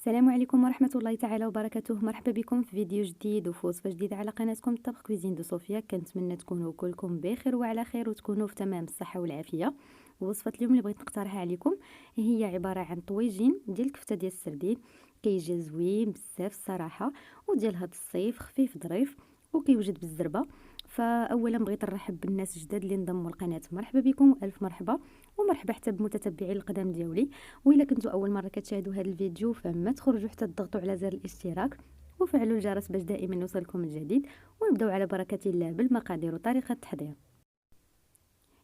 السلام عليكم ورحمة الله تعالى وبركاته. مرحبا بكم في فيديو جديد وفوصفة جديدة على قناتكم الطبخ كويزين دو صوفيا. كنتمنى تكونوا كلكم بخير وعلى خير وتكونوا في تمام الصحة والعافية. ووصفة اليوم اللي بغيت نقترحها عليكم هي عبارة عن طويجين ديال الكفتة ديال السردين. كيجي زوين بزاف الصراحة، وديال هاد الصيف خفيف ظريف وكيوجد بالزربة. فاولا بغيت نرحب بالناس الجداد اللي انضموا للقناه، مرحبا بكم والف مرحبا، ومرحبا حتى بمتتبعي القدام ديالي. والا كنتوا اول مره كتشاهدوا هذا الفيديو فما تخرجوا حتى تضغطوا على زر الاشتراك وفعلوا الجرس باش دائما يوصلكم الجديد. ونبداو على بركه الله بالمقادير وطريقه التحضير.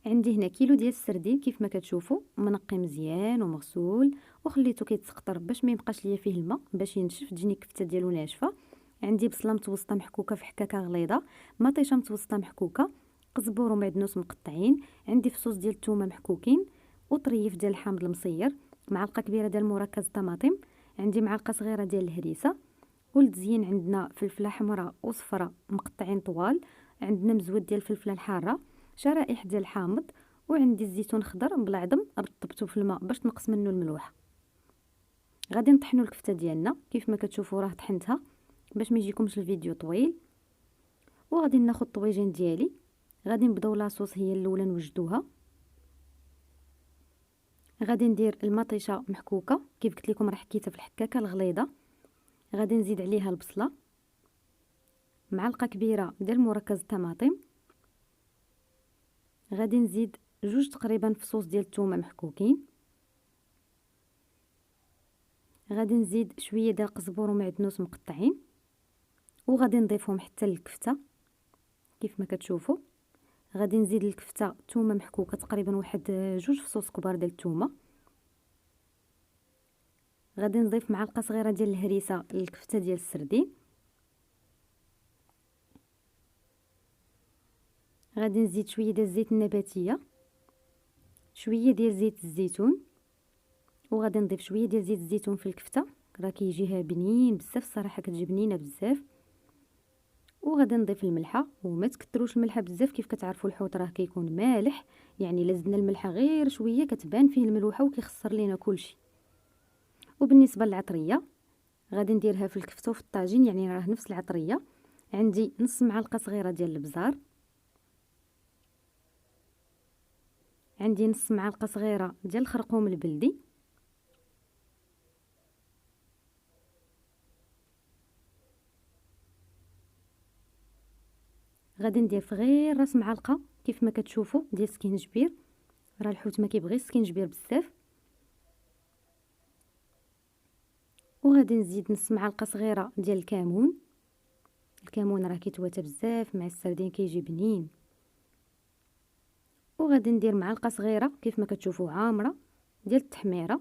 عندي هنا كيلو ديال السردين كيف ما كتشوفوا، منقي مزيان ومغسول وخليته كيتسقطر باش ما يبقاش ليا فيه الماء باش ينشف تجيني الكفته ديالو ناشفه. عندي بصله متوسطه محكوكه في حكاكه غليظه، مطيشه متوسطه محكوكه، قزبور ومعدنوس مقطعين، عندي فصوص ديال الثومه محكوكين، وطريف ديال الحامض المصير، معلقه كبيره ديال مركز طماطم، عندي معلقه صغيره ديال الهريسه، وللتزيين عندنا فلفله حمراء وصفراء مقطعين طوال، عندنا مزود ديال الفلفله الحاره، شرائح ديال الحامض، وعندي الزيتون خضر بلا عظم رطبته في الماء باش تنقص منه الملوحه. غادي نطحنوا الكفته ديالنا كيف ما كتشوفوا راه طحنتها باش ما يجيكمش الفيديو طويل. وغادي ناخذ الطويجين ديالي، غادي نبداو لاصوص هي الاولى نوجدوها. غادي ندير المطيشه محكوكه كيف قلت لكم راه حكيتها في الحكاكه الغليظه. غادي نزيد عليها البصله، معلقه كبيره ديال مركز الطماطم، غادي نزيد جوج تقريبا فصوص ديال الثومه محكوكين، غادي نزيد شويه ديال القزبور ومعدنوس مقطعين، وغادي نضيفهم حتى للكفته كيف ما كتشوفوا. غادي نزيد الكفته ثومه محكوكه تقريبا واحد جوج فصوص كبار ديال الثومه. غادي نضيف معلقه صغيره ديال الهريسه للكفته ديال السردين. غادي نزيد شويه ديال الزيت النباتيه، شويه ديال زيت الزيتون، وغادي نضيف شويه ديال زيت الزيتون في الكفته، راه كيجيها بنين بزاف الصراحه، كتجي بنينه بزاف. وغادي نضيف الملحه، وما تكثروش الملحه بزاف، كيف كتعرفوا الحوت راه كيكون مالح، يعني لازمنا الملحه غير شويه كتبان فيه الملوحه وكيخسر لينا كلشي. وبالنسبه للعطريه غادي نديرها في الكفته وفي الطاجين، يعني راه نفس العطريه. عندي نص معلقه صغيره ديال البزار، عندي نص معلقه صغيره ديال الخرقوم البلدي، غادي ندير غير راس معلقه كيف ما كتشوفوا ديال السكينجبير، راه الحوت ما كيبغيش السكينجبير بزاف. وغادي نزيد نص معلقه صغيره ديال الكمون، الكمون راه كيتواتى بزاف مع السردين كيجي بنين. وغادي ندير معلقه صغيره كيف ما كتشوفوا عامره ديال التحميره.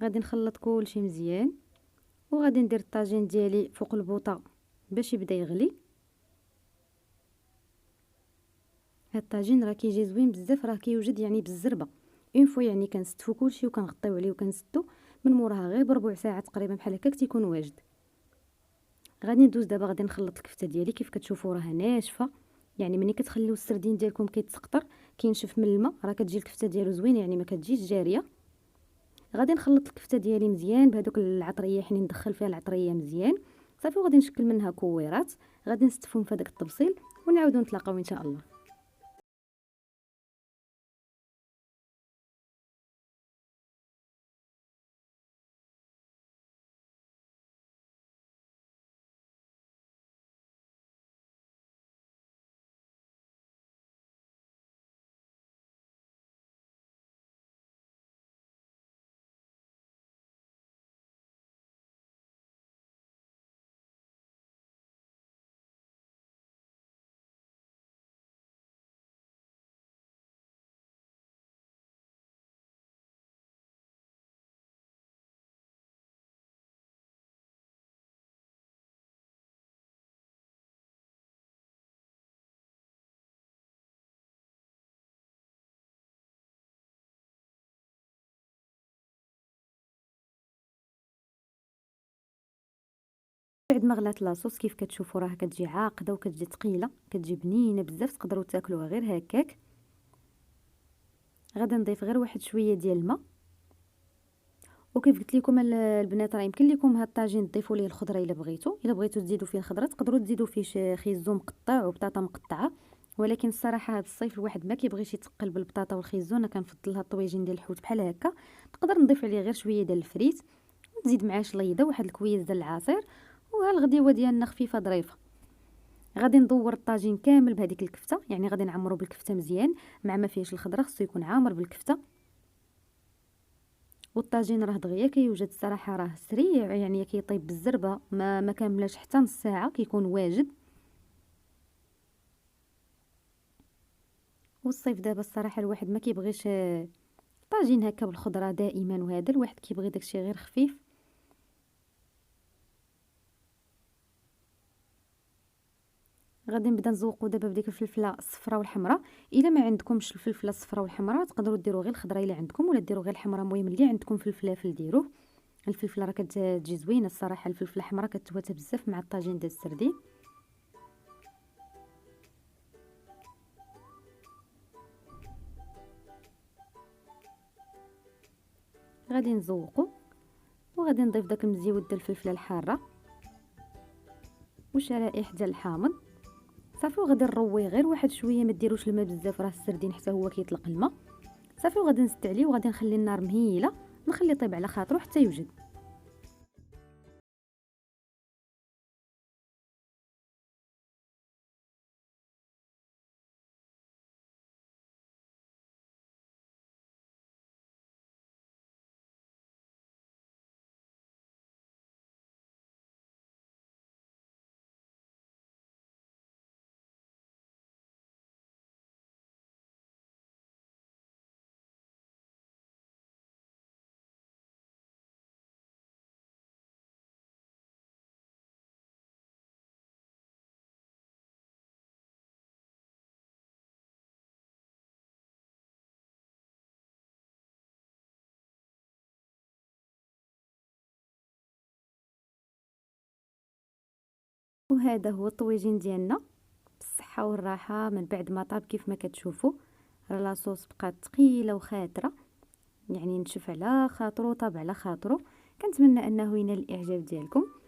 غادي نخلط كلشي مزيان، وغادي ندير الطاجين ديالي فوق البوطه باش يبدا يغلي. هاد الطاجين راه كيجي زوين بزاف، راه كيوجد يعني بالزربه اون فوا، يعني كنستفو كلشي وكنغطيو عليه وكنسدو من موراها غير بربع ساعه تقريبا بحال هكا تيكون واجد. غادي ندوز دابا غادي نخلط الكفته ديالي كيف كتشوفوا راها ناشفه، يعني ملي كتخليو السردين ديالكم كيتسقطر كينشف من الماء راه كتجي الكفته ديالو زوينه، يعني ما كتجيش جاريه. غادي نخلط الكفته ديالي مزيان بهذوك العطريه، حني ندخل فيها العطريه مزيان صافي، وغادي نشكل منها كويرات، غادي نستفهم في هذاك التبصيل ونعاودو نتلاقاو ان شاء الله. بعد ما غلات لاصوص كيف كتشوفوا راه كتجي عاقده وكتجي ثقيله، كتجي بنينه بزاف، تقدروا تاكلوها غير هكاك. غادي نضيف غير واحد شويه ديال الماء. وكيف قلت لكم البنات راه يمكن لكم هاد الطاجين تضيفوا ليه الخضره الا بغيتوا تزيدوا فيه الخضره، تقدروا تزيدوا فيه خيزو مقطع وبطاطا مقطعه. ولكن الصراحه هاد الصيف الواحد ما كيبغيش يتقل بالبطاطا والخيزو، انا كنفضل هاد الطويجين ديال الحوت بحال هكا. نقدر نضيف عليه غير شويه ديال الفريت، ونزيد معاه شليضه واحد الكويز ديال العصير، وها الغديوه ديالنا خفيفه ظريفه. غادي ندور الطاجين كامل بهذيك الكفته، يعني غادي نعمرو بالكفته مزيان، مع ما فيهش الخضره خصو يكون عامر بالكفته. والطاجين راه دغيا كيوجد الصراحه، راه سريع يعني كيطيب بالزربه، ما كاملاش حتى نص ساعه كيكون واجد. والصيف دابا الصراحه الواحد ما كيبغيش طاجين هكا بالخضره دائما، وهذا الواحد كيبغي داكشي غير خفيف. غادي نبدا نزوقو دابا بديك الفلفله الصفراء والحمراء. الا ما عندكمش الفلفله الصفراء والحمراء تقدروا ديروا غير الخضره الا عندكم، ولا ديروا غير الحمراء، المهم اللي عندكم في الفلافل ديروه. الفلفله راه كتجي زوينه الصراحه، الفلفله الحمراء كتواتى بزاف مع الطاجين ديال السردين. غادي نزوقو، وغادي نضيف داك المزيود ديال الفلفله الحاره وشرائح ديال الحامض صافي. وغادي نرويه غير واحد شويه، ما ديروش الماء بزاف، راه السردين حتى هو كيطلق الماء صافي. وغادي نزيد عليه وغادي نخلي النار مهيله، نخليه يطيب على خاطرو حتى يوجد. وهذا هو الطويجين ديالنا بالصحه والراحه من بعد ما طاب. كيف ما كتشوفوا راه لاصوص بقات ثقيله وخاتره، يعني نشف على خاطرو، طاب على خاطرو. كنتمنى انه ينال الاعجاب ديالكم.